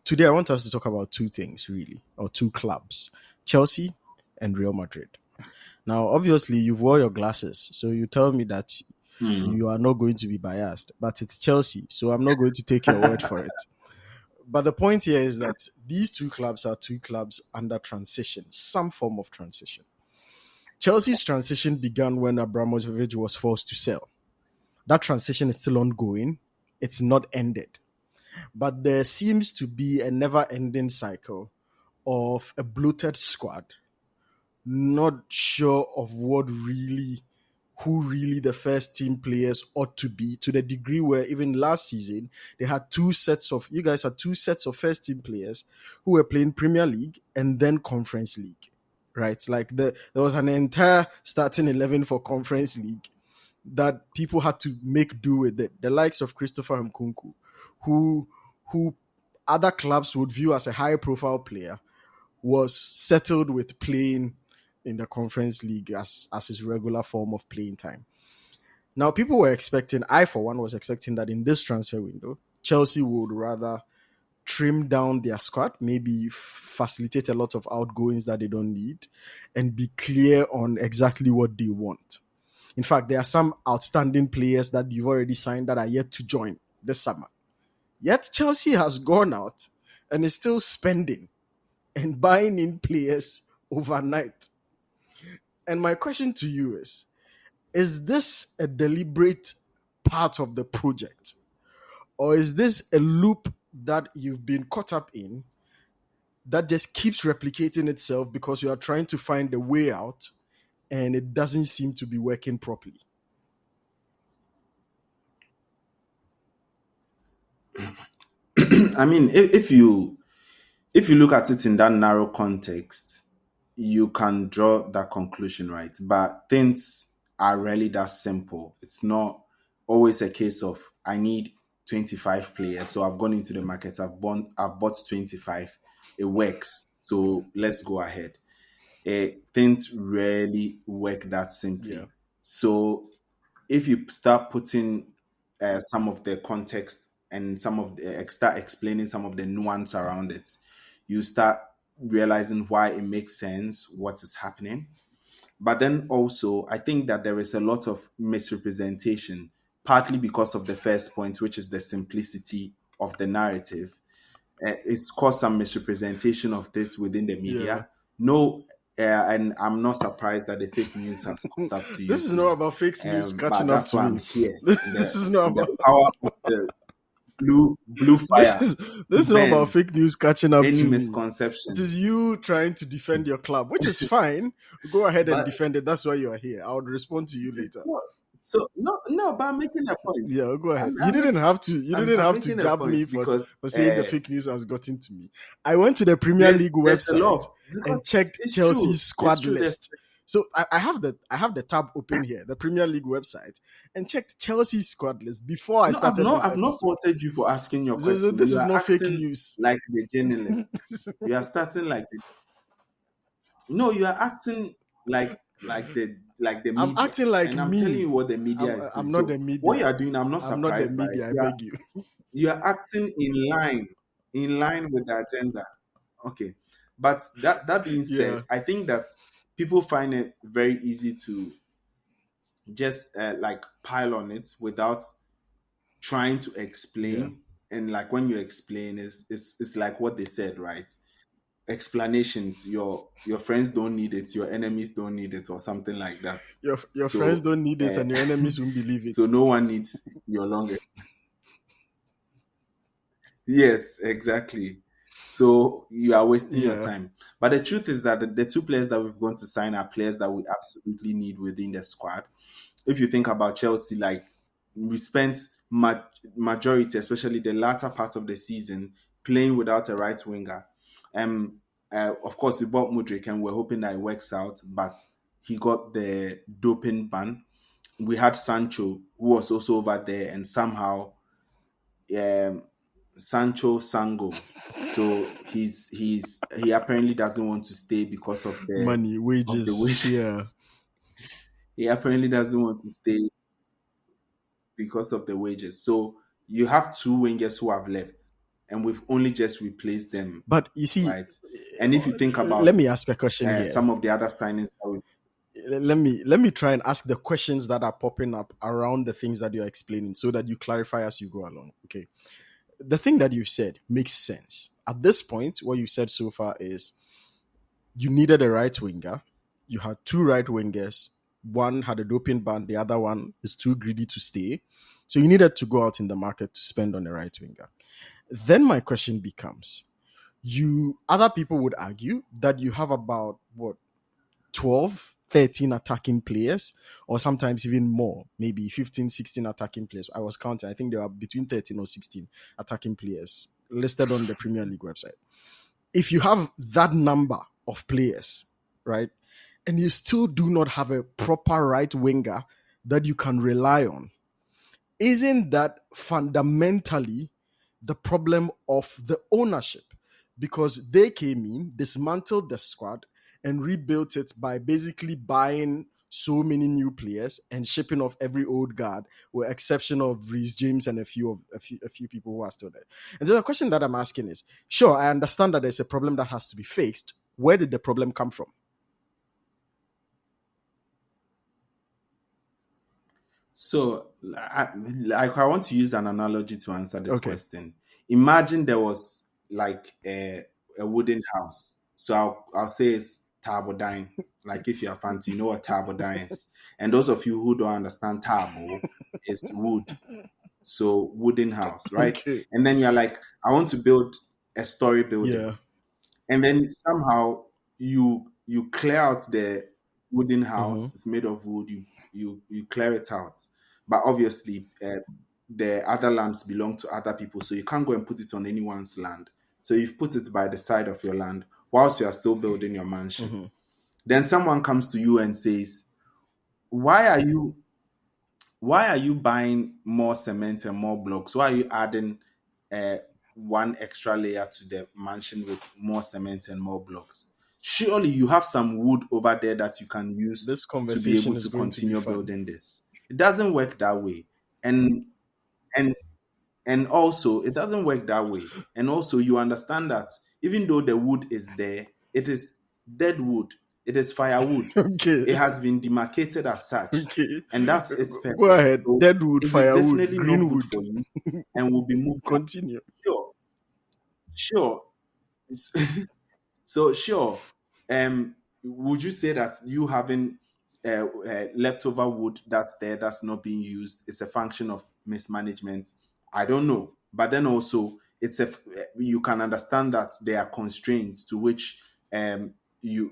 today I want us to talk about two things, really, or two clubs: Chelsea and Real Madrid. Now, obviously, you've wore your glasses, so you tell me that Hmm. you are not going to be biased, but it's Chelsea, so I'm not going to take your word for it. But the point here is that these two clubs are two clubs under transition, some form of transition. Chelsea's transition began when Abramovich was forced to sell. That transition is still ongoing, it's not ended. But there seems to be a never ending cycle of a bloated squad, not sure of who really the first team players ought to be, to the degree where even last season they had you guys had two sets of first team players who were playing Premier League and then Conference League, right? Like there was an entire starting 11 for Conference League that people had to make do with it. The likes of Christopher Nkunku, who who other clubs would view as a high profile player, was settled with playing in the Conference League as his regular form of playing time. Now, people were expecting, I for one was expecting that in this transfer window, Chelsea would rather trim down their squad, maybe facilitate a lot of outgoings that they don't need, and be clear on exactly what they want. In fact, there are some outstanding players that you've already signed that are yet to join this summer. Yet Chelsea has gone out and is still spending and buying in players overnight. And my question to you is this a deliberate part of the project? Or is this a loop that you've been caught up in that just keeps replicating itself because you are trying to find a way out and it doesn't seem to be working properly? I mean, if you look at it in that narrow context, you can draw that conclusion, right? But things are really that simple. It's not always a case of I need 25 players, so I've gone into the market, I've bought 25. It works, so let's go ahead. Things rarely work that Yeah. simply. So if you start putting some of the context and some of the start explaining some of the nuance around it, you start realizing why it makes sense what is happening. But then also, I think that there is a lot of misrepresentation, partly because of the first point, which is the simplicity of the narrative. It's caused some misrepresentation of this within the Yeah. media. No, and I'm not surprised that the fake news has caught up to you This is not too. about fake news catching But up that's to why I'm me. here. This is not The about power of the blue this fire is to this is not about burn fake news catching up any to me. It misconception. is you trying to defend your club, which is fine. Go ahead and But defend it. That's why you are here. I would respond to you it's later. not. So no. But I'm making a point. Yeah, go ahead. I'm, You I'm didn't making have to. You didn't I'm have to making a jab point me because for saying the fake news has gotten to me. I went to the Premier there's League there's a website lot and because checked it's true. Chelsea's It's squad true. There's list. So I have the tab open here, the Premier League website, and checked Chelsea's squad list before I no. I've started not this I've not episode. faulted you for asking your So question. this You is are not fake acting news. like the journalist. You are starting like no. You are acting like the I'm media, acting like and I'm telling me. you what the media I'm is doing. I'm not the So what you media. are doing, I'm not I'm not the surprised by media. I it. beg you. You are acting in line with the agenda. Okay. But that being said, Yeah, I think that people find it very easy to just like pile on it without trying to yeah. explain. And like when you explain, it's like what they said, right? Explanations. Your friends don't need it, your enemies don't need it, or something like that. Your friends So don't need it, uh, and your enemies won't believe it. so no one needs your long. Yes, exactly. So you are wasting your Yeah, time. But the truth is that the two players that we've gone to sign are players that we absolutely need within the squad. If you think about Chelsea, like we spent majority, especially the latter part of the season, playing without a right winger. Of course, we bought Mudryk and we're hoping that it works out, but he got the doping ban. We had Sancho, who was also over there, and somehow um, Sancho Sango. So he apparently doesn't want to stay because of money, the wages. Yeah, wages. He apparently doesn't want to stay because of the wages. So you have two wingers who have left. and we've only just replaced them, But you see, right? And if you think let about me ask a question here. some of the other signings that we Let me try and ask the questions that are popping up around the things that you're explaining so that you clarify as you go along. Okay. The thing that you've said makes sense. At this point, what you've said so far is you needed a right winger. You had two right wingers. One had a doping ban, the other one is too greedy to stay. So you needed to go out in the market to spend on a right winger. Then my question becomes, you other people would argue that you have about what 12, 13 attacking players, or sometimes even more, maybe 15, 16 attacking players. I was counting. I think there are between 13 or 16 attacking players listed on the Premier League website. If you have that number of players, right, and you still do not have a proper right winger that you can rely on, isn't that fundamentally the problem of the ownership? Because they came in, dismantled the squad, and rebuilt it by basically buying so many new players and shipping off every old guard, with exception of Reece James and a few people who are still there. And so the question that I'm asking is, sure, I understand that there's a problem that has to be fixed. Where did the problem come from? So, I want to use an analogy to answer this Okay. question. Imagine there was like a wooden house. So I'll say it's tarbodyne. Like if you're fancy, you know what tarbodyne is. And those of you who don't understand tarbo, is wood. So wooden house, right? Okay. And then you're like, I want to build a story building, Yeah. and then somehow you clear out the wooden Mm-hmm. house. It's made of wood. You clear it out, but obviously the other lands belong to other people, so you can't go and put it on anyone's land. So you've put it by the side of your land whilst you are still building your mansion. Mm-hmm. Then someone comes to you and says, why are you why are you buying more cement and more blocks? Why are you adding uh, one extra layer to the mansion with more cement and more blocks? Surely you have some wood over there that you can use This to be conversation able is to going to be continue fun. building this. It doesn't work that way. And and also it doesn't work that way. And also you understand that even though the wood is there, it is dead wood. It is firewood. Okay. It has been demarcated as such, Okay. and that's its Go purpose. ahead. So Deadwood, it is firewood, definitely not good greenwood. for you and will be moved out. Continue. Sure, sure. So sure, would you say that you having leftover wood that's there that's not being used is a function of mismanagement? I don't know, but then also you can understand that there are constraints to which you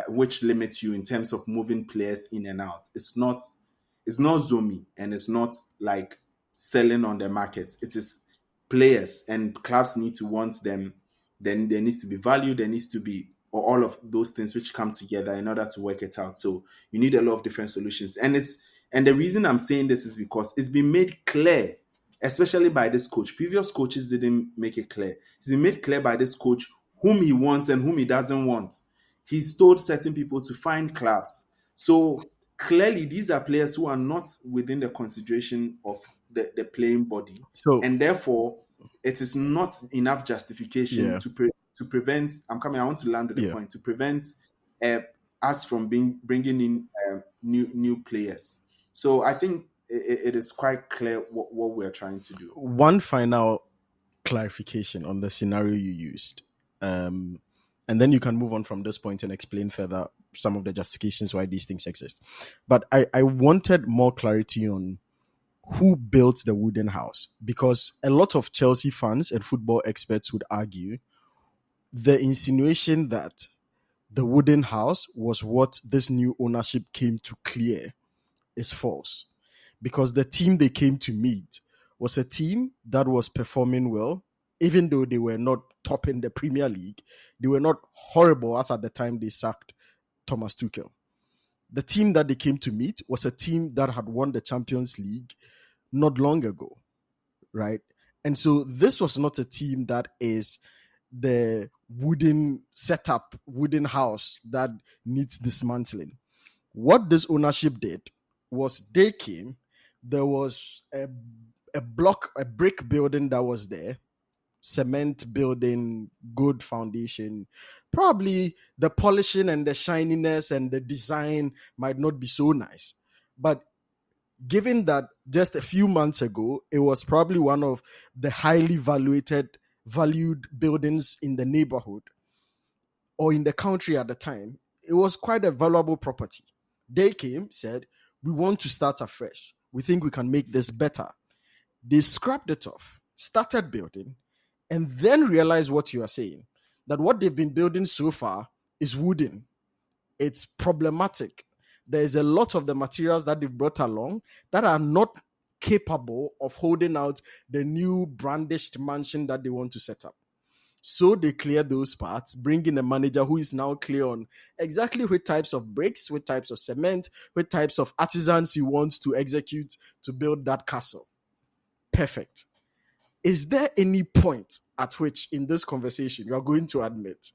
which limit you in terms of moving players in and out. It's not Zomi, and it's not like selling on the market. It is players, and clubs need to want them. Then there needs to be value, there needs to be all of those things which come together in order to work it out. So you need a lot of different solutions. And the reason I'm saying this is because it's been made clear, especially by this coach. Previous coaches didn't make it clear. It's been made clear by this coach whom he wants and whom he doesn't want. He's told certain people to find clubs. So clearly these are players who are not within the consideration of the playing body, So, and therefore it is not enough justification yeah, to prevent. I want to land with the yeah. point to prevent uh, us from bringing in new players. So I think it is quite clear what we're trying to do. One final clarification on the scenario you used. Um, and then you can move on from this point and explain further some of the justifications why these things exist. But I wanted more clarity on who built the wooden house, because a lot of Chelsea fans and football experts would argue the insinuation that the wooden house was what this new ownership came to clear is false, because the team they came to meet was a team that was performing well. Even though they were not top in the Premier League, they were not horrible as at the time they sacked Thomas Tuchel. The team that they came to meet was a team that had won the Champions League not long ago, right? And so this was not a team that is the wooden setup, wooden house that needs dismantling. What this ownership did was they came, there was a brick building that was there, cement building, good foundation. Probably the polishing and the shininess and the design might not be so nice. But given that just a few months ago, it was probably one of the highly valued buildings in the neighborhood or in the country at the time, it was quite a valuable property. They came, said, we want to start afresh. We think we can make this better. They scrapped it off, started building, and then realized what you are saying, that what they've been building so far is wooden. It's problematic. There's a lot of the materials that they've brought along that are not capable of holding out the new brandished mansion that they want to set up. So they clear those parts, bring in a manager who is now clear on exactly which types of bricks, which types of cement, which types of artisans he wants to execute to build that castle. Perfect. Is there any point at which in this conversation you are going to admit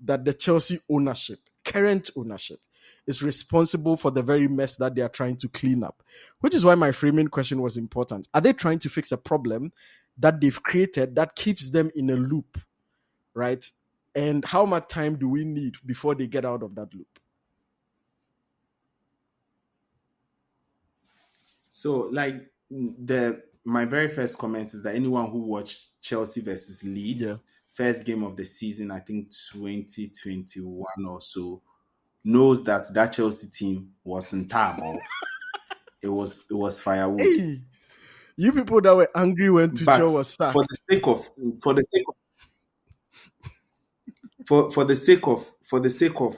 that the Chelsea ownership, current ownership, is responsible for the very mess that they are trying to clean up? Which is why my framing question was important. Are they trying to fix a problem that they've created that keeps them in a loop, right? And how much time do we need before they get out of that loop? So, like, my very first comment is that anyone who watched Chelsea versus Leeds, first game of the season, I think 2021 or so, knows that Chelsea team wasn't terrible. It was firewood. Hey, you people that were angry when Tuchel was sacked. For the sake of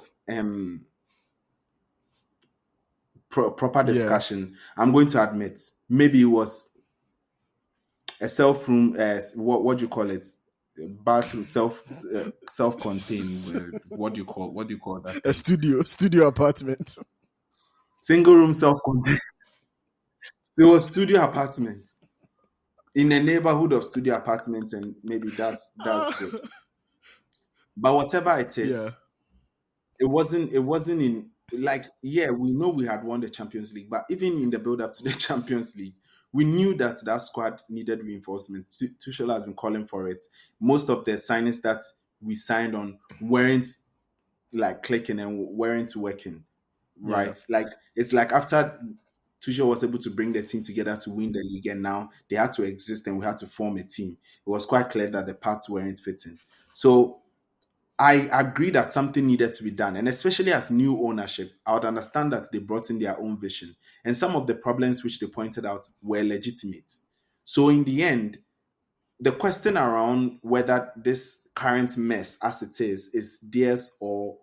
proper discussion, I'm going to admit maybe it was a self-room, what do you call it? Bathroom, self-contained. What do you call that? A studio apartment. Single room self-contained. It was studio apartment in a neighborhood of studio apartments, and maybe that's good. But whatever it is, it wasn't in, like, we know we had won the Champions League, but even in the build-up to the Champions League, we knew that squad needed reinforcement. Tuchel has been calling for it. Most of the signings that we signed on weren't like clicking and weren't working, right? Like, it's like after Tuchel was able to bring the team together to win the league, and now they had to exist and we had to form a team. It was quite clear that the parts weren't fitting. So I agree that something needed to be done. And especially as new ownership, I would understand that they brought in their own vision. And some of the problems which they pointed out were legitimate. So in the end, the question around whether this current mess as it is theirs or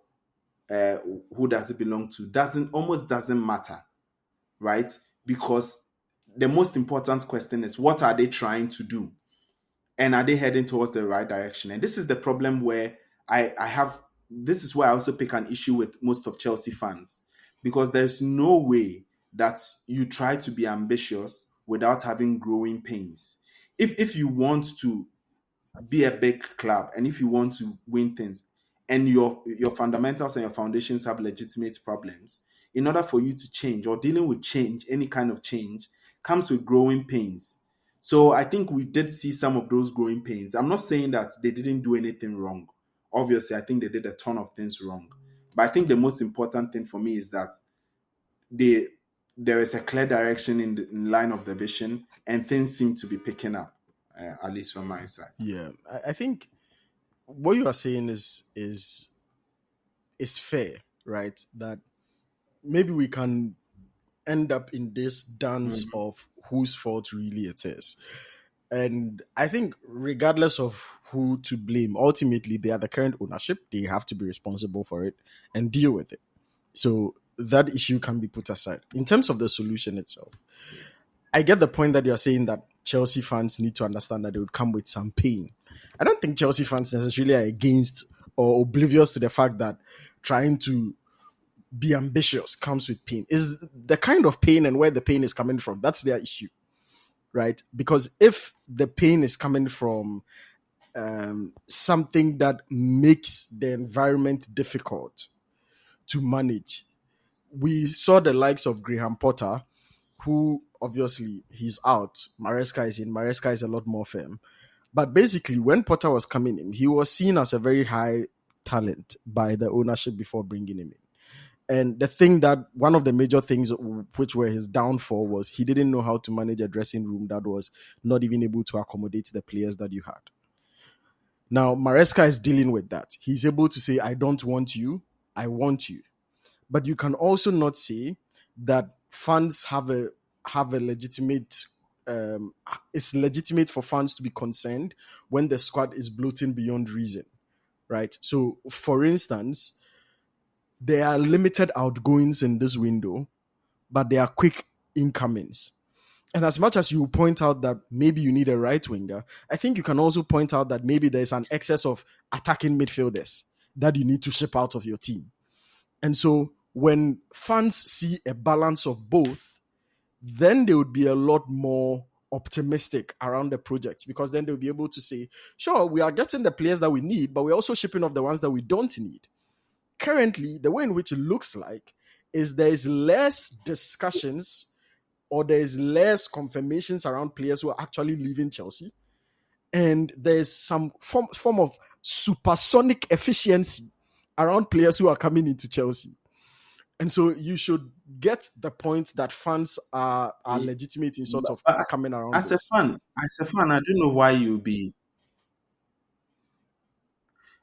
who does it belong to, almost doesn't matter, right? Because the most important question is, what are they trying to do? And are they heading towards the right direction? And this is the problem where this is where I also pick an issue with most of Chelsea fans, because there's no way that you try to be ambitious without having growing pains. If you want to be a big club and if you want to win things and your fundamentals and your foundations have legitimate problems, in order for you to change, or dealing with change, any kind of change, comes with growing pains. So I think we did see some of those growing pains. I'm not saying that they didn't do anything wrong. Obviously, I think they did a ton of things wrong. But I think the most important thing for me is that there is a clear direction in line of the vision, and things seem to be picking up, at least from my side. Yeah, I think what you are saying is fair, right? That maybe we can end up in this dance of whose fault really it is. And I think regardless of who to blame, ultimately they are the current ownership. They have to be responsible for it and deal with it. So that issue can be put aside. In terms of the solution itself, I get the point that you're saying that Chelsea fans need to understand that it would come with some pain. I don't think Chelsea fans necessarily are against or oblivious to the fact that trying to be ambitious comes with pain. Is the kind of pain and where the pain is coming from. That's their issue, right? Because if the pain is coming from something that makes the environment difficult to manage, we saw the likes of Graham Potter, who obviously he's out. Maresca is in. Maresca is a lot more firm. But basically, when Potter was coming in, he was seen as a very high talent by the ownership before bringing him in. And the thing that one of the major things which were his downfall was he didn't know how to manage a dressing room that was not even able to accommodate the players that you had. Now, Maresca is dealing with that. He's able to say, I don't want you, I want you. But you can also not say that fans have a legitimate it's legitimate for fans to be concerned when the squad is bloating beyond reason, right? So, for instance, there are limited outgoings in this window, but there are quick incomings. And as much as you point out that maybe you need a right winger, I think you can also point out that maybe there's an excess of attacking midfielders that you need to ship out of your team. And so when fans see a balance of both, then they would be a lot more optimistic around the project, because then they'll be able to say, sure, we are getting the players that we need, but we're also shipping off the ones that we don't need. Currently, the way in which it looks like is there is less discussions or there is less confirmations around players who are actually leaving Chelsea. And there's some form of supersonic efficiency around players who are coming into Chelsea. And so you should get the point that fans are legitimate in sort of But coming around as this. a fan, I don't know why you'd be.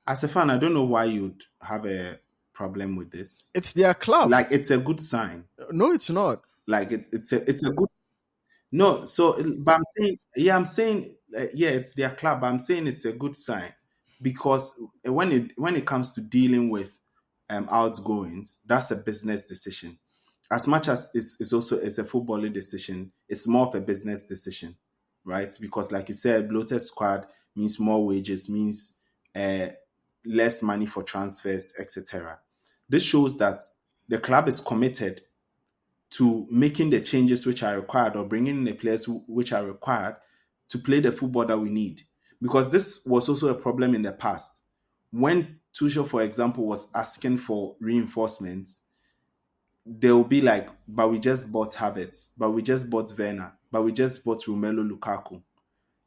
As a fan, I don't know why you'd have a problem with this. It's their club. Like, it's a good sign. No, it's not. Like, it's a good. No, so but I'm saying yeah, it's their club. But I'm saying it's a good sign because when it comes to dealing with outgoings, that's a business decision. As much as it's a footballing decision, it's more of a business decision, right? Because like you said, bloated squad means more wages, means uh, less money for transfers, etc. This shows that the club is committed to making the changes which are required or bringing in the players which are required to play the football that we need. Because this was also a problem in the past. When Tuchel, for example, was asking for reinforcements, they'll be like, but we just bought Havertz, but we just bought Werner, but we just bought Romelu Lukaku.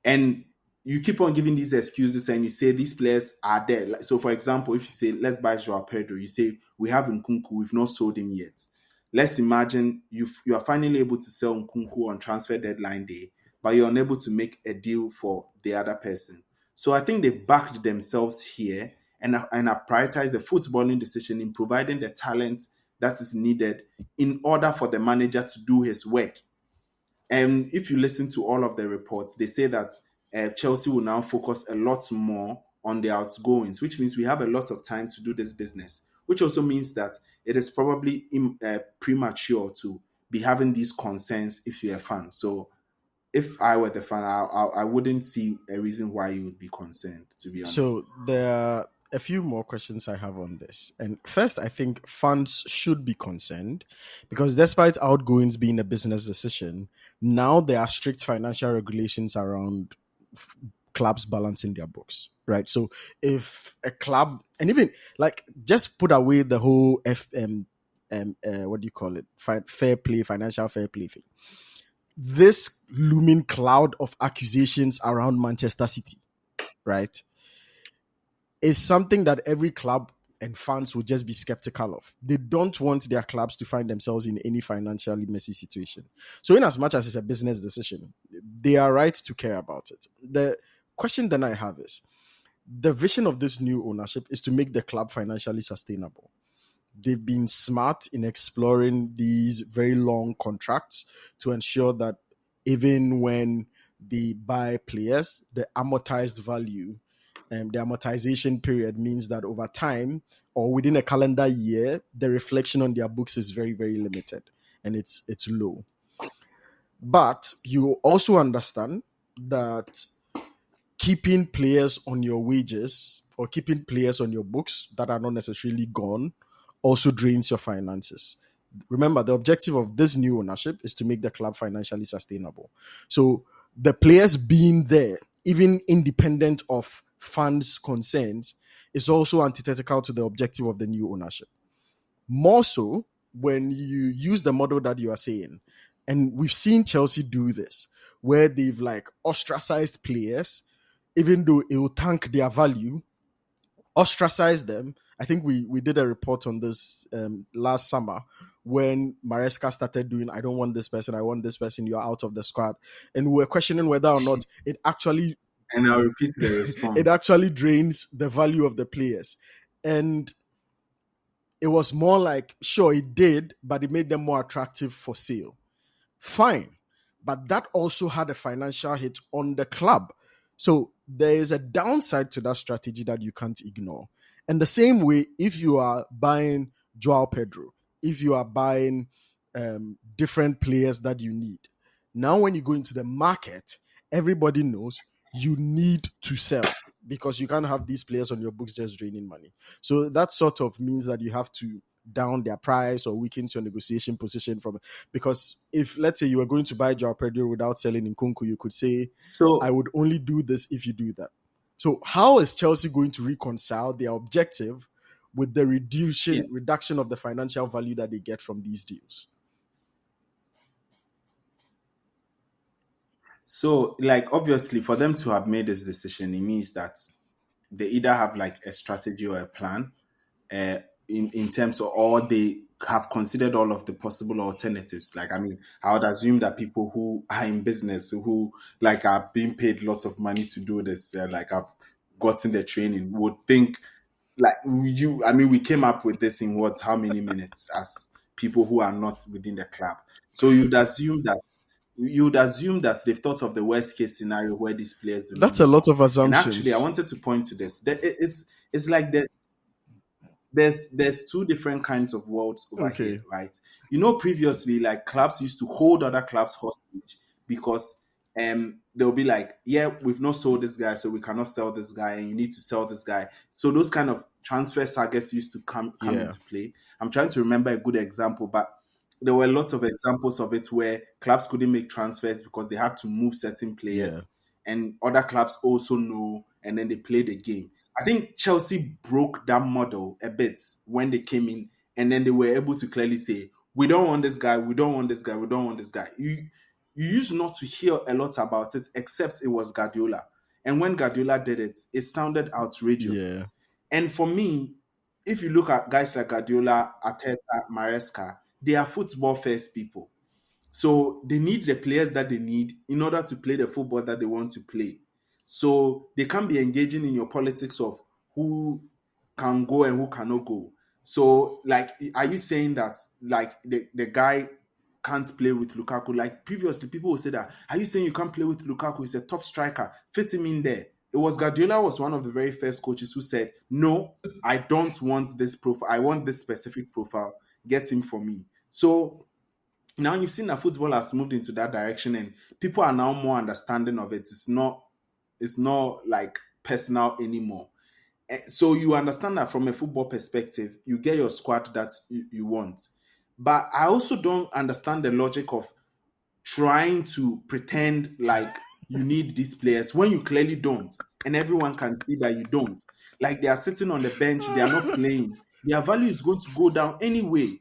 And you keep on giving these excuses and you say these players are there. Like, so, for example, if you say, let's buy Joao Pedro, you say, we have Nkunku, we've not sold him yet. Let's imagine you are finally able to sell Nkunku on transfer deadline day, but you're unable to make a deal for the other person. So I think they've backed themselves here and have prioritized the footballing decision in providing the talent that is needed in order for the manager to do his work. And if you listen to all of the reports, they say that Chelsea will now focus a lot more on the outgoings, which means we have a lot of time to do this business, which also means that it is probably premature to be having these concerns if you're a fan. So if I were the fan, I wouldn't see a reason why you would be concerned, to be honest. So there are a few more questions I have on this. And first, I think fans should be concerned because despite outgoings being a business decision, now there are strict financial regulations around clubs balancing their books, right? So if a club, and even like just put away the whole what do you call it? Fair play, financial fair play thing. This looming cloud of accusations around Manchester City, right, is something that every club and fans would just be skeptical of. They don't want their clubs to find themselves in any financially messy situation. So in as much as it's a business decision, they are right to care about it. The question then I have is, the vision of this new ownership is to make the club financially sustainable. They've been smart in exploring these very long contracts to ensure that even when they buy players, the amortized value and the amortization period means that over time or within a calendar year, the reflection on their books is very, very limited and it's low. But you also understand that keeping players on your wages or keeping players on your books that are not necessarily gone also drains your finances. Remember, the objective of this new ownership is to make the club financially sustainable. So the players being there, even independent of fans' concerns, is also antithetical to the objective of the new ownership. More so when you use the model that you are saying, and we've seen Chelsea do this, where they've like ostracized players even though it will tank their value, ostracize them. I think we did a report on this last summer when Maresca started doing, I don't want this person, I want this person, you're out of the squad. And we're questioning whether or not it actually And I'll repeat the it response. actually drains the value of the players. And it was more like, sure, it did, but it made them more attractive for sale. Fine. But that also had a financial hit on the club. So there is a downside to that strategy that you can't ignore. And the same way, if you are buying Joao Pedro, if you are buying different players that you need, now when you go into the market, everybody knows you need to sell because you can't have these players on your books just draining money. So that sort of means that you have to down their price or weakens your negotiation position from, because if let's say you were going to buy Joao Pedro without selling Nkunku, you could say, I So would only do this if you do that. So how is Chelsea going to reconcile their objective with the yeah. reduction of the financial value that they get from these deals? So like obviously for them to have made this decision, it means that they either have like a strategy or a plan uh, in terms of, or they have considered all of the possible alternatives. Like, I mean, I would assume that people who are in business, who like are being paid lots of money to do this, like have gotten the training, would think like you. I mean, we came up with this in what, how many minutes as people who are not within the club. So you'd assume that they've thought of the worst case scenario where these players do not That's a move lot on. of And actually, I assumptions. wanted to point to this. It's like there's two different kinds of worlds over here, Okay. right? You know, previously, like clubs used to hold other clubs hostage because they'll be like, yeah, we've not sold this guy, so we cannot sell this guy, and you need to sell this guy. So those kind of transfer sagas used to come Yeah. into play. I'm trying to remember a good example, but there were lots of examples of it where clubs couldn't make transfers because they had to move certain Yeah. players, and other clubs also know, and then they play the game. I think Chelsea broke that model a bit when they came in, and then they were able to clearly say, "We don't want this guy. We don't want this guy. We don't want this guy." You used not to hear a lot about it, except it was Guardiola. And when Guardiola did it, it sounded outrageous. Yeah. And for me, if you look at guys like Guardiola, Arteta, Maresca, they are football first people. So they need the players that they need in order to play the football that they want to play. So they can't be engaging in your politics of who can go and who cannot go. So, like, are you saying that like the guy can't play with Lukaku? Like previously, people would say that. Are you saying you can't play with Lukaku? He's a top striker. Fit him in there. It was Guardiola was one of the very first coaches who said, "No, I don't want this profile. I want this specific profile. Get him for me." So now you've seen that football has moved into that direction, and people are now more understanding of it. It's not like personal anymore. So you understand that from a football perspective, you get your squad that you want. But I also don't understand the logic of trying to pretend like you need these players when you clearly don't, and everyone can see that you don't. Like they are sitting on the bench, they are not playing. Their value is going to go down anyway.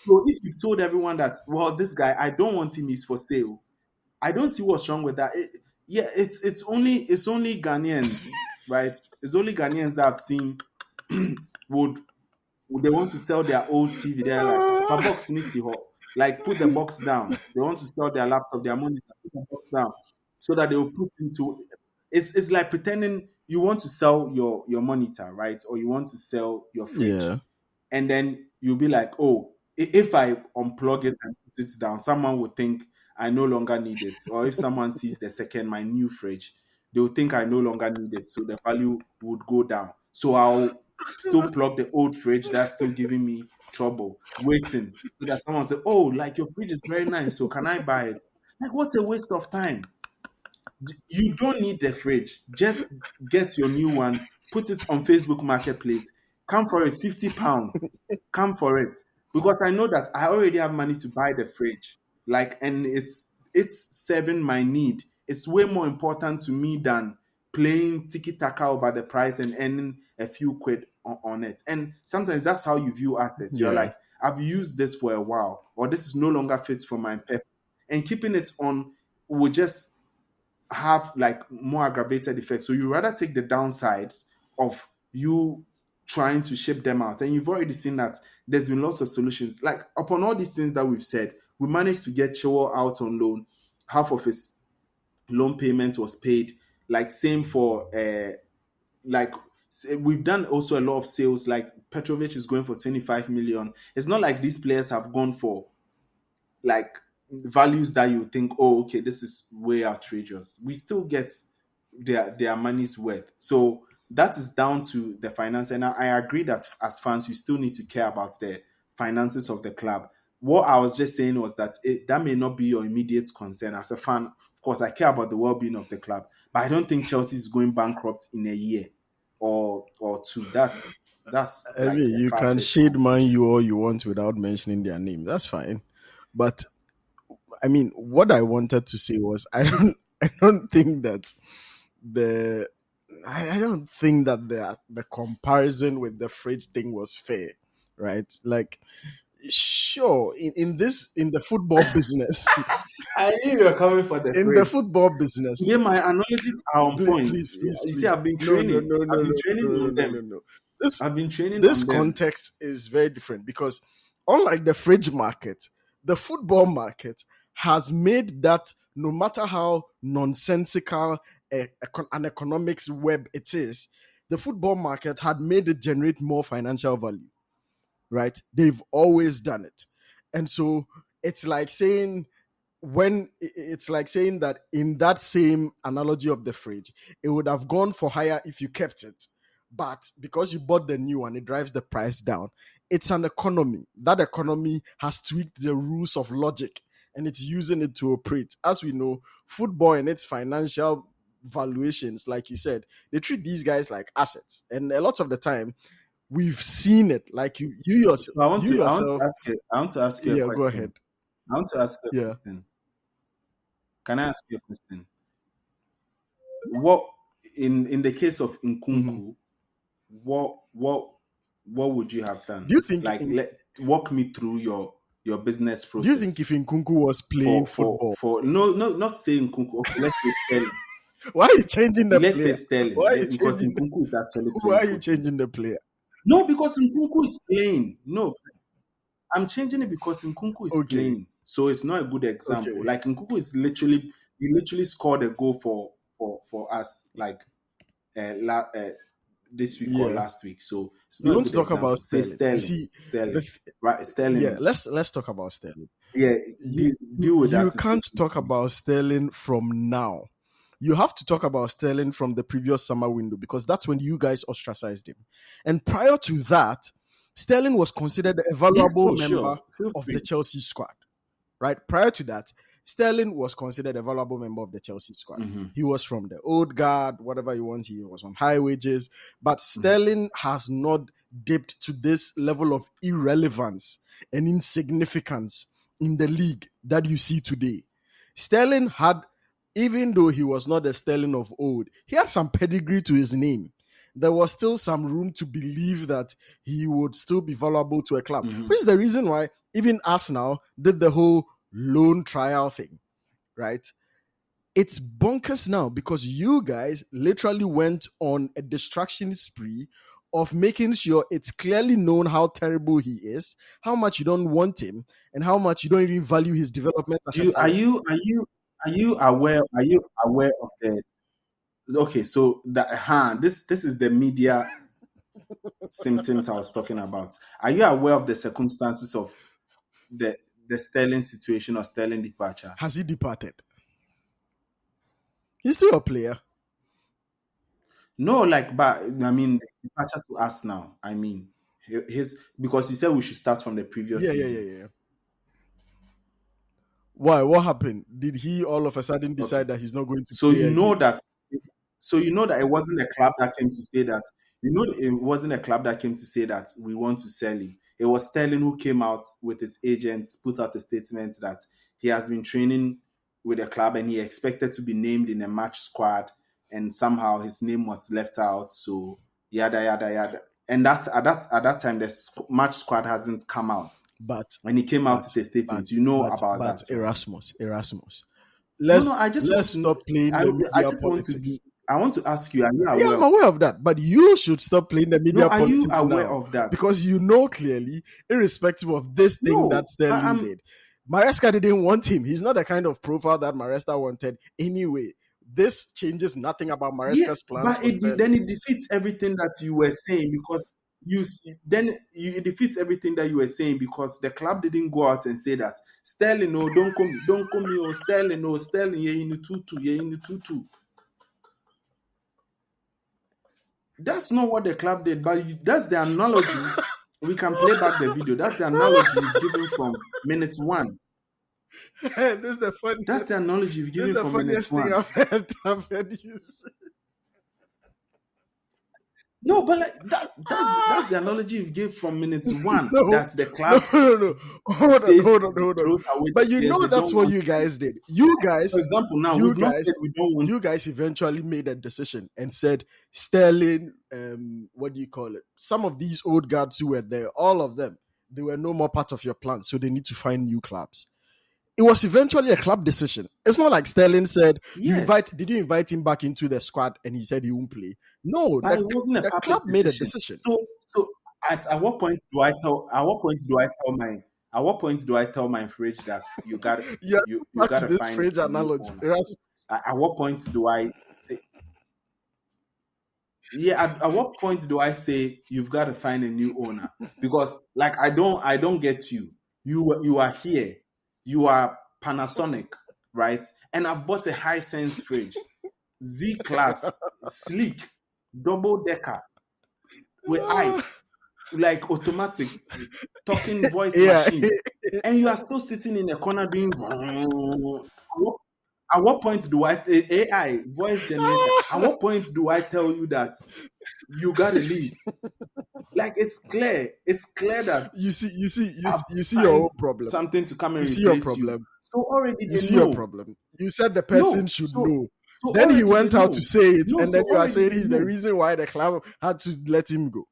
So if you've told everyone that, well, this guy, I don't want him, he's for sale. I don't see what's wrong with that. Yeah, it's only Ghanaians, right? It's only Ghanaians that I've seen would they want to sell their old TV. They're like, for box nisi hot. Like put the box down. They want to sell their laptop, their monitor, put the box down. So that they will put into it's like pretending you want to sell your monitor, right? Or you want to sell your fridge. Yeah. And then you'll be like, oh, if I unplug it and put it down, someone would think I no longer need it. Or if someone sees the second my new fridge, they'll think I no longer need it. So the value would go down. So I'll still plug the old fridge that's still giving me trouble, waiting. So that someone say, oh, like your fridge is very nice. So can I buy it? Like what a waste of time. You don't need the fridge. Just get your new one, put it on Facebook Marketplace. Come for it, £50. Come for it. Because I know that I already have money to buy the fridge. Like, and it's serving my need. It's way more important to me than playing tiki taka over the price and earning a few quid on it. And sometimes that's how you view assets. You're Yeah. like, I've used this for a while, or this is no longer fit for my purpose. And keeping it on will just have like more aggravated effects. So you rather take the downsides of you trying to ship them out. And you've already seen that there's been lots of solutions. Like upon all these things that we've said, we managed to get Chilwell out on loan. Half of his loan payment was paid. Like same for like we've done also a lot of sales. Like Petrovic is going for 25 million. It's not like these players have gone for like values that you think, oh, okay, this is way outrageous. We still get their money's worth. So that is down to the finance. And I agree that as fans, you still need to care about the finances of the club. What I was just saying was that that may not be your immediate concern. As a fan, of course, I care about the well-being of the club, but I don't think Chelsea is going bankrupt in a year or two. That's I like mean, a you can far-fetched shade goal. Man you all you want without mentioning their name. That's fine. But I mean, what I wanted to say was I don't think that the I don't think that the comparison with the fridge thing was fair, right? Like, sure, in the football business, I knew you were coming for the in the phrase. football business, Yeah, my analogies are on please, point. please, please, You see, please. I've been No, no, training. no, I've no, been no, training no, no, on no, no, them. no. This I've been training this on them. context is very different because unlike the fridge market, the football market has made that no matter how nonsensical an economics web it is, the football market had made it generate more financial value, right? They've always done it. And so it's like saying it's like saying that in that same analogy of the fridge, it would have gone for higher if you kept it. But because you bought the new one, it drives the price down. It's an economy. That economy has tweaked the rules of logic and it's using it to operate. As we know, football and its financial valuations, like you said, they treat these guys like assets. And a lot of the time, we've seen it. Like So you I want to yourself. ask you. I want to ask you a Yeah, go question. ahead. I want to ask you a Yeah. question. Can I ask you a question? What in the case of Mhm. Nkunku, what would you have done? Do you think Like, walk me through your business Do you think if process Nkunku was playing football, for no, not saying Nkunku. Okay, let's say Sterling. why are you changing the Let's say player? Sterling, Why are you because changing? Nkunku is actually Why playing are you football. changing the player? No, because Nkunku is playing. No, I'm changing it because Nkunku is Okay, playing. So it's not a good example. okay, Like Nkunku is he literally scored a goal for us like uh, this week or yeah. last week. So it's You not a want to good talk about example. Say Sterling? You Sterling, see, Sterling, the right? yeah. Sterling. Let's talk about Sterling. Yeah, You deal with that you can't situation talk for me. about Sterling from now. You have to talk about Sterling from the previous summer window because that's when you guys ostracized him. And prior to that, Sterling was considered a Yes, valuable oh member sure, feel of the free. Chelsea squad. Right prior to that, Sterling was considered a valuable member of the Chelsea squad. Hmm. He was from the old guard, whatever you want. He was on high wages, but Hmm. Sterling has not dipped to this level of irrelevance and insignificance in the league that you see today. Sterling had, even though he was not the Sterling of old, he had some pedigree to his name. There was still some room to believe that he would still be valuable to a club, Hmm. which is the reason why even Arsenal did the whole loan trial thing, right? It's bonkers now because you guys literally went on a distraction spree of making sure it's clearly known how terrible he is, how much you don't want him, and how much you don't even value his development as Do a you talent. are you aware? Are you aware of the? Okay, so this is the media symptoms I was talking about. Are you aware of the circumstances of the Sterling situation or Sterling departure? Has he departed? He's still a player. No, like, but I mean, departure to us now. I mean, his because you said we should start from the previous Yeah, yeah, yeah, season. yeah. Why? What happened? Did he all of a sudden Okay, decide that he's not going to so play you know again? that, it wasn't a club that came to say that. You know, it wasn't a club that came to say that we want to sell him. It was Sterling who came out with his agents, put out a statement that he has been training with the club and he expected to be named in a match squad, and somehow his name was left out. So yada yada yada. And that at that time, the match squad hasn't come out, But and he came out but with a but statement. You know but about but that, right? Erasmus. let's I just want let's to. stop playing I the I media just want to politics. do. I want to ask you: Are you Yeah, I'm aware? aware of that, but you should stop playing the No, media are you politics aware now of that? because you know clearly, irrespective of this thing that No, Sterling did, Maresca didn't want him. He's not the kind of profile that Maresca wanted anyway. This changes nothing about yeah, Maresca's plans but for Sterling. then it defeats everything that you were saying because it defeats everything that you were saying because the club didn't go out and say that Sterling, no, don't come here, oh, Sterling, no, Sterling, you're in the tutu, you're in the tutu. That's not what the club did, but that's the analogy. We can play back the video. That's the analogy you've given from minute one. this is the funniest. That's the analogy you've This is given the from minute funniest thing one. I've heard you say. No, but like that's the analogy you've given from minute one. No, That's the club. no. Hold on. Throws away But you players know they that's don't what want you to. guys did. You guys, For example, now you we've not guys, said we don't want. you guys eventually made a decision and said Sterling, what do you call it? Some of these old guards who were there, all of them, they were no more part of your plan, so they need to find new clubs. It was eventually a club decision. It's not like Sterling said, Yes, did you invite him back into the squad and he said he won't play? No, but it wasn't a the public club made a decision. decision. So at what point do I tell? At what point do I tell my? At what point do I tell my fridge that you got Yeah, you back got to to this find fridge a new analogy. owner? Yes. At what point do I say? Yeah, at what point do I say you've got to find a new owner? Because like I don't get you. You are here. You are Panasonic, right? And I've bought a Hisense fridge, Z class, sleek, double decker with ice, like automatic, talking voice Yeah. machine, and you are still sitting in a corner doing. At what point do I AI voice generator? At what point do I tell you that you gotta leave? Like it's clear. It's clear that I've You see your signed own problem. something to come and You see your replace you. problem. So already You they see your know. problem. You said the person No. should So know. so Then he already they went out to know. say it, No, and so then you are already saying they he's the know. reason why the club had to let him go.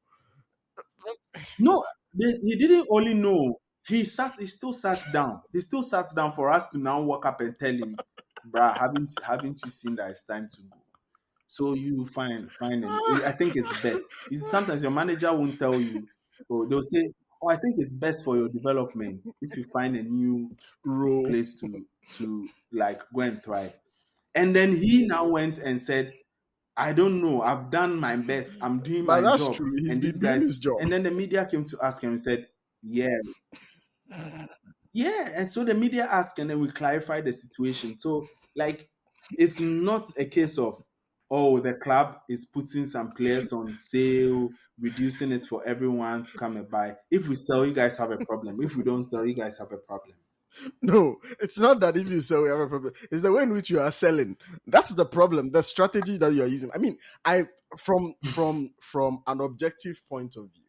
No, he didn't only know. He still sat down. He still sat down for us to now walk up and tell him, bruh, haven't you seen that it's time to go? So you find and I think it's best. Sometimes your manager won't tell you, or they'll say, "Oh, I think it's best for your development if you find a new Role. place to like go and thrive." And then he now went and said, "I don't know. I've done my best. I'm doing But my that's job." true. He's And these been doing guys, his job. and then the media came to ask him and said, "Yeah, yeah." And so the media asked, and then we clarified the situation. So like, it's not a case of, oh, the club is putting some players on sale, reducing it for everyone to come and buy. If we sell, you guys have a problem. If we don't sell, you guys have a problem. No, it's not that if you sell, we have a problem. It's the way in which you are selling. That's the problem. The strategy that you are using. I mean, from an objective point of view,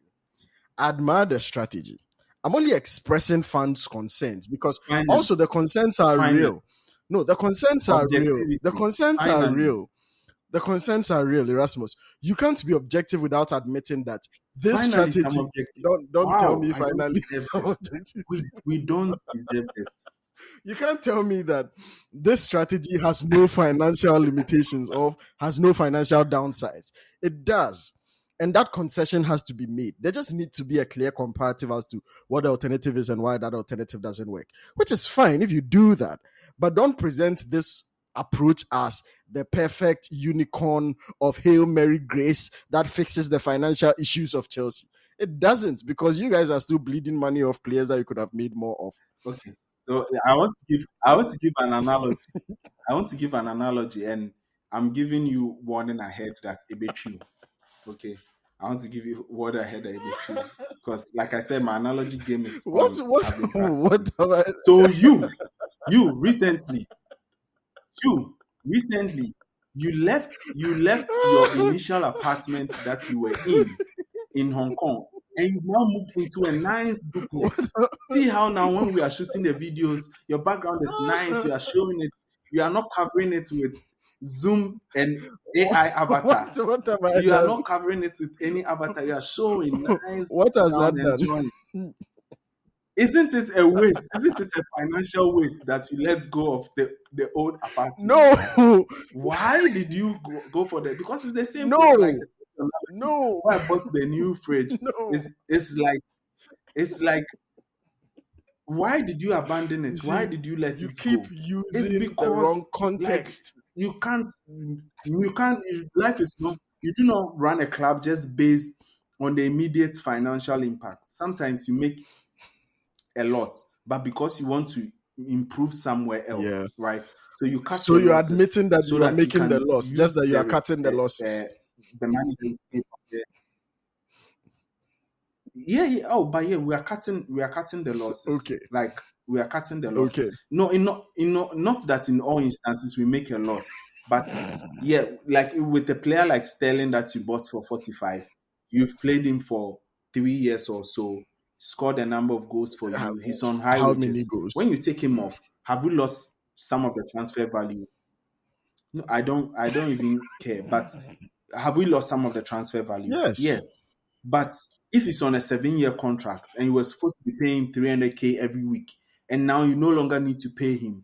I admire the strategy. I'm only expressing fans' concerns because Finally, also the concerns are finally, real. No, the concerns are real. The objectivity. concerns are Finally, real. The concerns are real, Erasmus. You can't be objective without admitting that this finally, some strategy. objective. Don't tell Wow, me I don't finally deserve some this. objectivity. We don't deserve this. You can't tell me that this strategy has no financial limitations or has no financial downsides. It does. And that concession has to be made. There just need to be a clear comparative as to what the alternative is and why that alternative doesn't work, which is fine if you do that. But don't present this approach as the perfect unicorn of Hail Mary grace that fixes the financial issues of Chelsea. It doesn't, because you guys are still bleeding money off players that you could have made more of. Okay. So I want to give an analogy. I want to give an analogy, and I'm giving you warning ahead that it be true. Okay. I want to give you word ahead that it be true. Because like I said, my analogy game is on. I've been practicing. So you recently, you recently, you left your initial apartment that you were in Hong Kong, and you now moved into a nice duplex. See how now when we are shooting the videos, your background is nice. You are showing it. You are not covering it with Zoom and AI avatar. What have I You are done? not covering it with any avatar. You are showing nice What has that background, done? enjoying. Isn't it a waste? Isn't it a financial waste that you let go of the old apartment? No, Why did you go for that? Because it's the same thing. Like no, no, why I bought the new fridge. no. It's like why did you abandon You it? Why see, did you let you it keep go? It's using the wrong because like context. you can't life is not you do not run a club just based on the immediate financial impact. Sometimes you make a loss, but because you want to improve somewhere else, Yeah. right? So you cut So your you're losses admitting that so you are that you making the can loss, just use that you are cutting the losses. the money that you save from there. Yeah. Oh, but yeah, we are cutting the losses. Okay. Like we are cutting the Okay. losses. No, not that in all instances we make a loss, but yeah, like with a player like Sterling that you bought for 45, you've played him for 3 years or so, scored a number of goals for you. He's on high How many wages. goals? When you take him off, have we lost some of the transfer value? No, I don't even care. But have we lost some of the transfer value? Yes. Yes. But if it's on a 7-year contract and you were supposed to be paying 300K every week, and now you no longer need to pay him,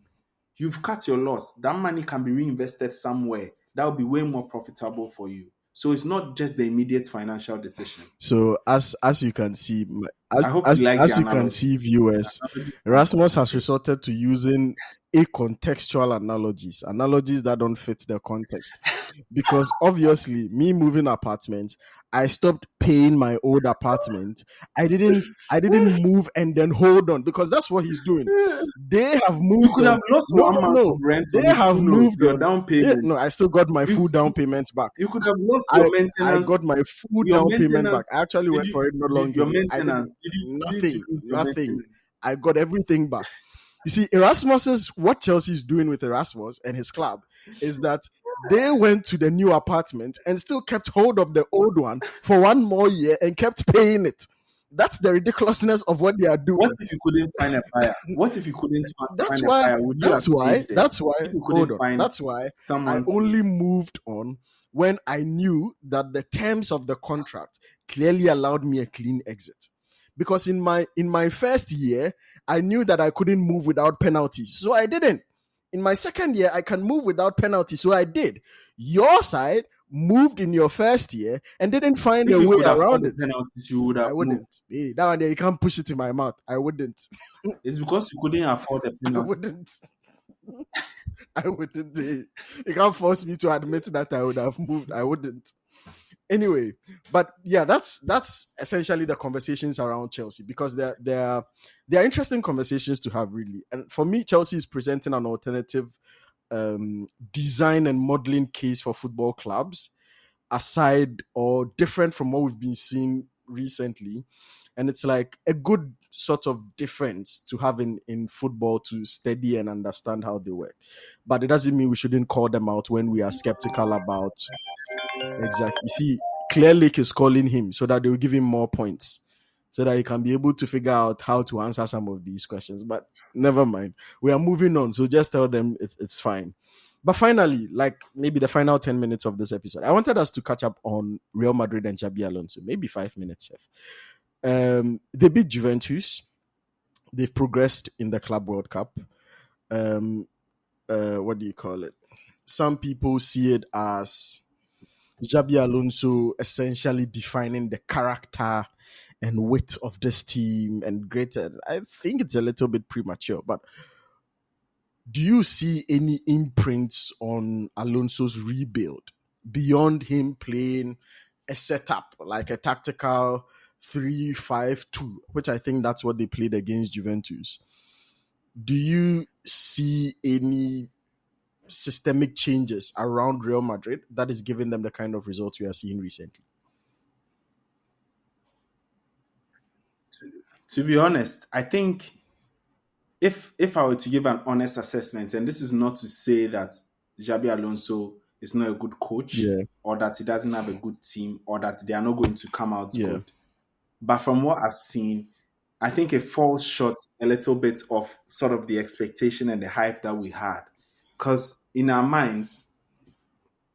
you've cut your loss. That money can be reinvested somewhere that will be way more profitable for you. So it's not just the immediate financial decision. So as you can see, I hope you like the as you can analogy. see, viewers, Erasmus has resorted to using acontextual analogies that don't fit the context. Because obviously, me moving apartments, I stopped paying my old apartment. I didn't move and then hold on, because that's what he's doing. They have You moved could have on. lost No, one no, month of no. rent on They it. have Who knows? moved Your on. down payment. No, I still got my You full down payment back. you could have lost I your I got maintenance. my full Your down payment back. maintenance. I actually Did went you for it not did long your ago. I did maintenance? Didn't you nothing, lose your nothing. maintenance? I got everything back. You see, Erasmus's what Chelsea's doing with Erasmus and his club is that they went to the new apartment and still kept hold of the old one for one more year and kept paying it. That's the ridiculousness of what they are What doing. if you couldn't find a buyer? What if you couldn't That's find a why. buyer? Would you have That's why. stayed there? That's why. If you Hold couldn't on. find That's why I someone to only moved on when I knew that the terms of the contract clearly allowed me a clean exit. Because in my first year, I knew that I couldn't move without penalties, so I didn't. In my second year, I can move without penalties, so I did. Your side moved in your first year and didn't find if a you way could afford around the it. penalties, you would I have moved. wouldn't. Hey, that one there, you can't push it in my mouth. I wouldn't. It's because you couldn't afford the I penalty. wouldn't. I wouldn't. You can't force me to admit that I would have moved. I wouldn't. Anyway, but yeah, that's essentially the conversations around Chelsea, because they're interesting conversations to have, really. And for me, Chelsea is presenting an alternative design and modeling case for football clubs, aside or different from what we've been seeing recently. And it's like a good sort of difference to have in football to study and understand how they work. But it doesn't mean we shouldn't call them out when we are skeptical about. Exactly. You see, Clear Lake is calling him so that they will give him more points, so that he can be able to figure out how to answer some of these questions. But never mind. We are moving on. So just tell them it's fine. But finally, like maybe the final 10 minutes of this episode, I wanted us to catch up on Real Madrid and Xabi Alonso, maybe 5 minutes. They beat Juventus. They've progressed in the Club World Cup. What do you call it? Some people see it as Xabi Alonso essentially defining the character and wit of this team and greater. I think it's a little bit premature, but do you see any imprints on Alonso's rebuild beyond him playing a setup like a tactical 3-5-2, which I think that's what they played against Juventus? Do you see any systemic changes around Real Madrid that is giving them the kind of results we are seeing recently? To be honest, I think if I were to give an honest assessment, and this is not to say that Xabi Alonso is not a good coach Yeah, or that he doesn't have a good team or that they are not going to come out yeah, good. But from what I've seen, I think it falls short a little bit of sort of the expectation and the hype that we had. Because in our minds,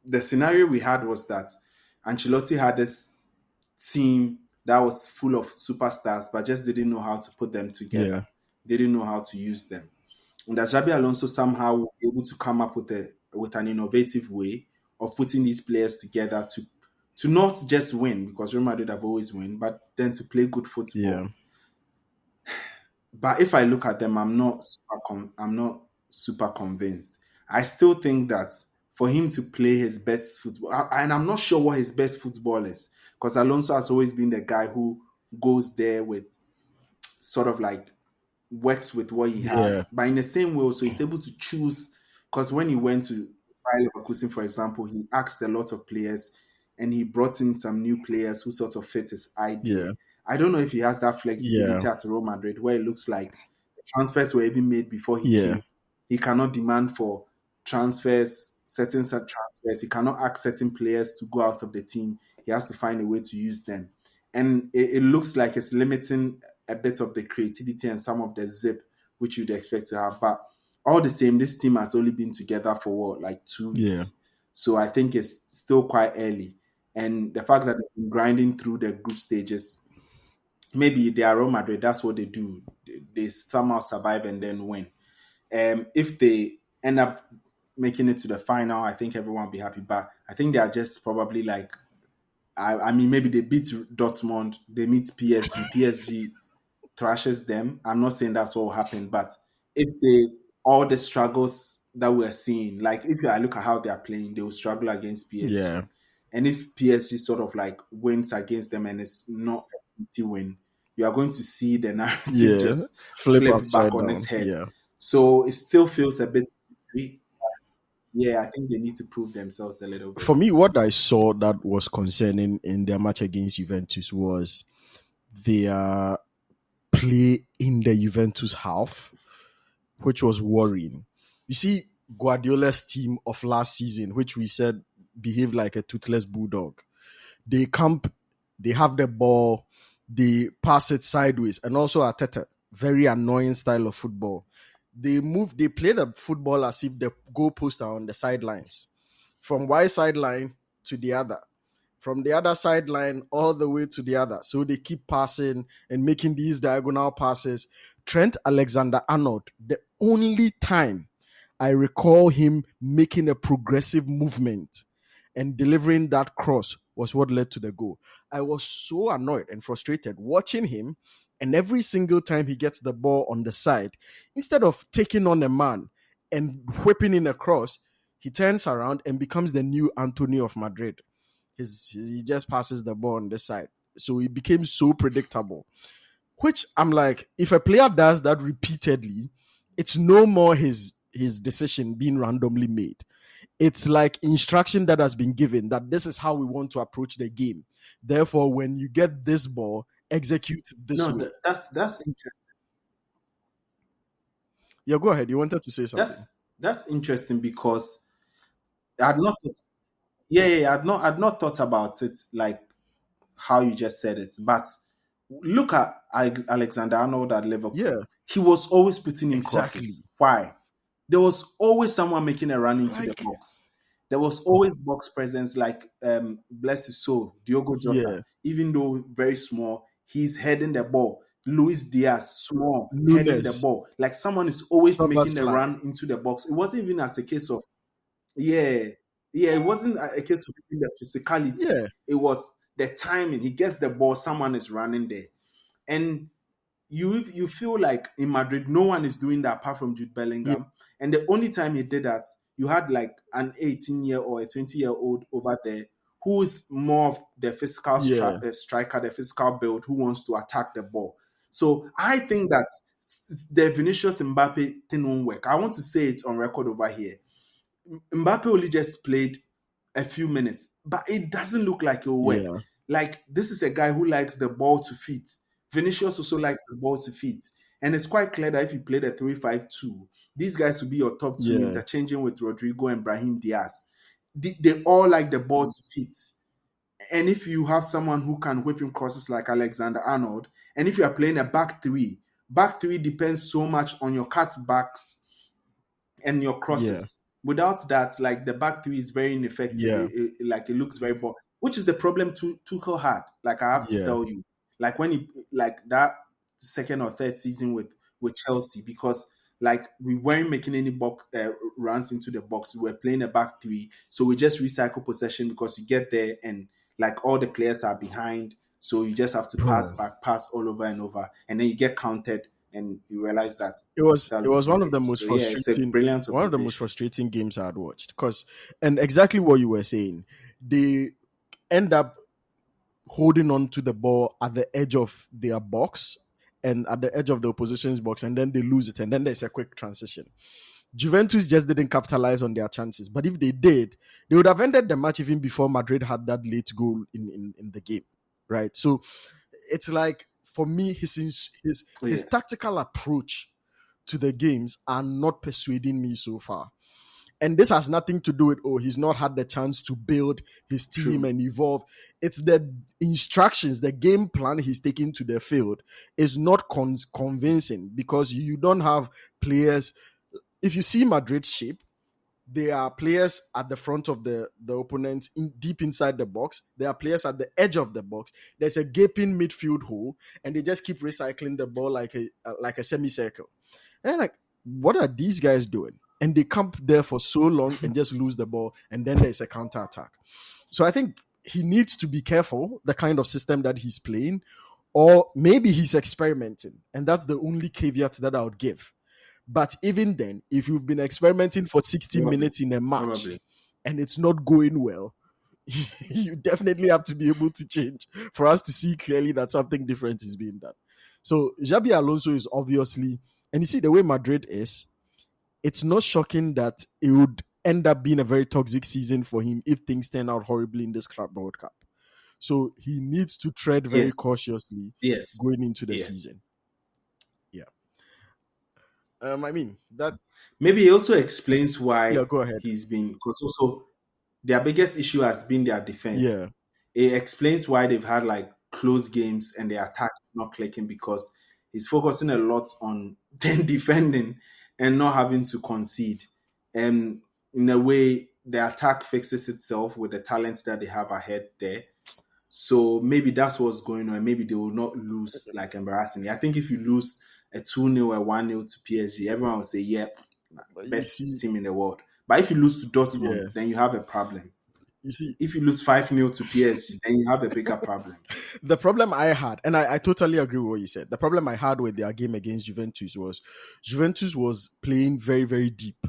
the scenario we had was that Ancelotti had this team that was full of superstars, but just didn't know how to put them Yeah. together. They didn't know how to use them. And that Xabi Alonso somehow will be able to come up with an innovative way of putting these players together to not just win, because Real Madrid have always won, but then to play good Yeah. football. But if I look at them, I'm not super convinced. I still think that for him to play his best football, and I'm not sure what his best football is, because Alonso has always been the guy who goes there with sort of like works with what he Yeah. has. But in the same way, also he's able to choose, because when he went to Bayer Leverkusen, for example, he asked a lot of players and he brought in some new players who sort of fit his idea. Yeah. I don't know if he has that Yeah. flexibility at Real Madrid, where it looks like the transfers were even made before he Yeah. came. He cannot demand for transfers, certain set transfers. He cannot ask certain players to go out of the team. He has to find a way to use them. And it looks like it's limiting a bit of the creativity and some of the zip which you'd expect to have. But all the same, this team has only been together for what, like 2 weeks. Yeah. So I think it's still quite early. And the fact that they've been grinding through the group stages, maybe they are Real Madrid, that's what they do. They somehow survive and then win. If they end up making it to the final, I think everyone will be happy. But I think they are just probably like, I mean, maybe they beat Dortmund, they meet PSG, PSG thrashes them. I'm not saying that's what will happen, but it's all the struggles that we're seeing. Like if I look at how they are playing, they will struggle against Yeah. PSG. And if PSG sort of like wins against them and it's not a easy win, you are going to see the narrative Yeah. just Flip flip back upside on its down. head. Yeah. So it still feels a bit, yeah, I think they need to prove themselves a little For bit. me, what I saw that was concerning in their match against Juventus was their play in the Juventus half, which was worrying. You see, Guardiola's team of last season, which we said behaved like a toothless bulldog, they camp, they have the ball, they pass it sideways, and also Arteta, very annoying style of football. They play the football as if the goalposts are on the sidelines, from one sideline to the other, from the other sideline all the way to the other. So they keep passing and making these diagonal passes. Trent Alexander-Arnold, the only time I recall him making a progressive movement and delivering that cross was what led to the goal. I was so annoyed and frustrated watching him. And every single time he gets the ball on the side, instead of taking on a man and whipping in a cross, he turns around and becomes the new Anthony of Madrid. He just passes the ball on the side. So he became so predictable. Which I'm like, if a player does that repeatedly, it's no more his decision being randomly made. It's like instruction that has been given that this is how we want to approach the game. Therefore, when you get this ball, execute this No, way. that's interesting. Yeah, go ahead. You wanted to say something. That's interesting because I had not thought, yeah, I'd not thought about it like how you just said it. But look at Alexander Arnold at Liverpool. Yeah, He was always putting in exactly. crosses. Why? There was always someone making a run into the Like, box. There was always box presence, like bless his soul, Diogo Jota. yeah, Even though very small, he's heading the ball. Luis Diaz, small, heading the Nunes, ball. Like someone is always making the Szoboszlai. run into the box. It wasn't even as a case of, yeah, yeah, it wasn't a case of the physicality. Yeah, It was the timing. He gets the ball, someone is running there. And you feel like in Madrid, no one is doing that apart from Jude yeah, Bellingham. And the only time he did that, you had like an 18-year or a 20-year-old over there who is more of the physical yeah, striker, the physical build, who wants to attack the ball. So I think that the Vinicius Mbappe thing won't work. I want to say it on record over here. Mbappe only just played a few minutes, but it doesn't look like it will work. yeah, Like this is a guy who likes the ball to feet. Vinicius also likes the ball to feet. And it's quite clear that if you play the 3-5-2, these guys will be your top two yeah, interchanging with Rodrigo and Brahim Diaz. They all like the ball to feet. And if you have someone who can whip in crosses like Alexander Arnold, and if you are playing a back three depends so much on your cutbacks and your yeah, crosses. Without that, like the back three is very ineffective. yeah, Like it looks very boring, which is the problem Tuchel had. Like I have to yeah, tell you, like when he like that second or third season with Chelsea, because like we weren't making any box runs into the box. We were playing a back three, so we just recycle possession because you get there and like all the players are behind, so you just have to pass Bro, back, pass all over and over, and then you get counted, and you realize that it start was losing one of the games. most So yeah, it's a frustrating brilliant one of the most observation. frustrating games I had watched. Because, and exactly what you were saying, they end up holding on to the ball at the edge of their box and at the edge of the opposition's box, and then they lose it, and then there's a quick transition. Juventus just didn't capitalize on their chances, but if they did, they would have ended the match even before Madrid had that late goal in the game, right? So it's like, for me, his Yeah, tactical approach to the games are not persuading me so far. And this has nothing to do with, oh, he's not had the chance to build his team true. and evolve. It's the instructions, the game plan he's taking to the field is not convincing, because you don't have players. If you see Madrid's shape, there are players at the front of the opponent, deep inside the box. There are players at the edge of the box. There's a gaping midfield hole, and they just keep recycling the ball like a semicircle. And I'm like, what are these guys doing? And they camp there for so long and just lose the ball, and then there's a counter attack. So I think he needs to be careful the kind of system that he's playing, or maybe he's experimenting, and that's the only caveat that I would give. But even then, if you've been experimenting for 60 Probably, minutes in a match probably. and it's not going well, you definitely have to be able to change for us to see clearly that something different is being done. So Xabi Alonso is obviously, and you see the way Madrid is, it's not shocking that it would end up being a very toxic season for him if things turn out horribly in this Club World Cup. So he needs to tread very Yes, cautiously yes, going into the yes. season. Yeah. I mean, that's, Maybe it also explains yeah, why go ahead. he's been, because also their biggest issue has been their defense. Yeah. It explains why they've had like close games and their attack is not clicking, because he's focusing a lot on then defending and not having to concede. And in a way, the attack fixes itself with the talents that they have ahead there. So maybe that's what's going on. Maybe they will not lose like embarrassingly. I think if you lose a 2-0 or 1-0 to PSG, everyone will say, yeah, But you best see, team in the world. But if you lose to Dortmund, yeah, then you have a problem. you see, If you lose 5-0 to PSG, then you have a bigger problem. the problem I had, and I totally agree with what you said. The problem I had with their game against Juventus was playing very, very deep.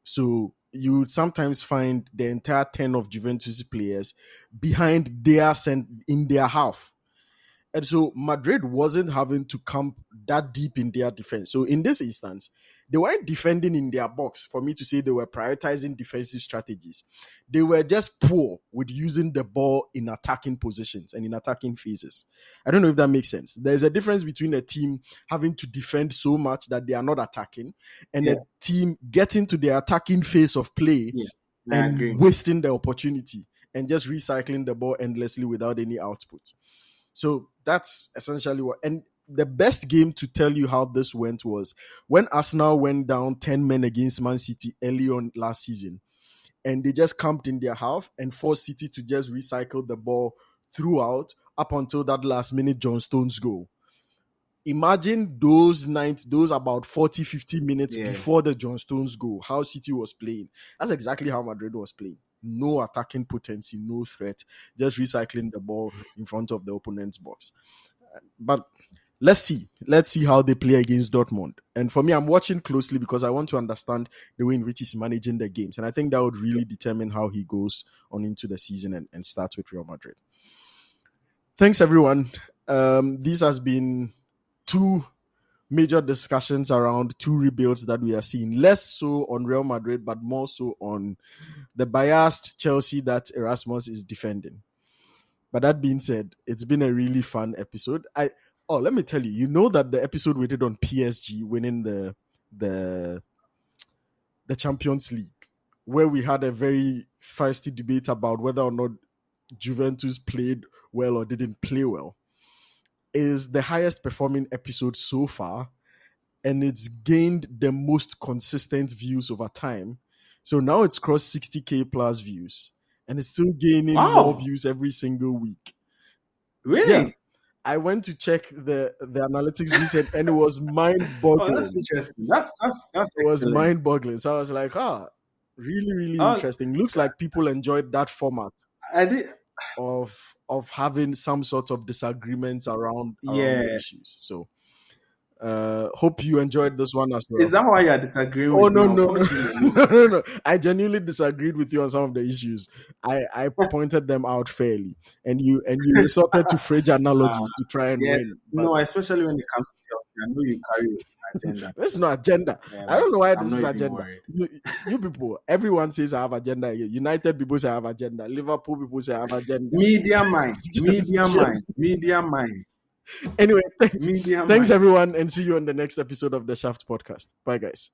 So you would sometimes find the entire 10 of Juventus players behind in their half. And so Madrid wasn't having to camp that deep in their defense. So in this instance, they weren't defending in their box for me to say they were prioritizing defensive strategies. They were just poor with using the ball in attacking positions and in attacking phases. I don't know if that makes sense. There's a difference between a team having to defend so much that they are not attacking, and Yeah, a team getting to the attacking phase of play yeah, I and agree. wasting the opportunity and just recycling the ball endlessly without any output. So that's essentially what. And the best game to tell you how this went was when Arsenal went down 10 men against Man City early on last season. And they just camped in their half and forced City to just recycle the ball throughout up until that last minute John Stones goal. Imagine those about 40, 50 minutes Yeah, before the John Stones goal, how City was playing. That's exactly how Madrid was playing. No attacking potency, no threat, just recycling the ball in front of the opponent's box. But let's see. Let's see how they play against Dortmund. And for me, I'm watching closely because I want to understand the way in which he's managing the games. And I think that would really determine how he goes on into the season and starts with Real Madrid. Thanks, everyone. These has been two major discussions around two rebuilds that we are seeing. Less so on Real Madrid, but more so on the biased Chelsea that Erasmus is defending. But that being said, it's been a really fun episode. Let me tell you, you know that the episode we did on PSG winning the the Champions League, where we had a very feisty debate about whether or not Juventus played well or didn't play well, is the highest performing episode so far, and it's gained the most consistent views over time. So now it's crossed 60K plus views, and it's still gaining more wow, views every single week. Yeah. really? I went to check the analytics recent, and it was Oh, mind-boggling. that's interesting. That's It was excellent. mind-boggling. So I was like, really, really Oh, interesting. Looks like people enjoyed that format I did. of having some sort of disagreements around the Yeah. issues. So hope you enjoyed this one as well. Is that why you're disagreeing Oh with me? no, Unfortunately. no! I genuinely disagreed with you on some of the issues. I pointed them out fairly, and you resorted to fringe analogies to try and Yes. win. No, But especially when it comes to Chelsea. I know you carry an agenda. this is not agenda. Yeah, I don't know why I'm this not is even agenda. worried. You people, everyone says I have agenda. United people say I have agenda. Liverpool people say I have agenda. Media mind. Media Just- mind. Media mind. Anyway, thanks Media thanks mind. everyone, and see you on the next episode of the Shaft podcast. Bye, guys.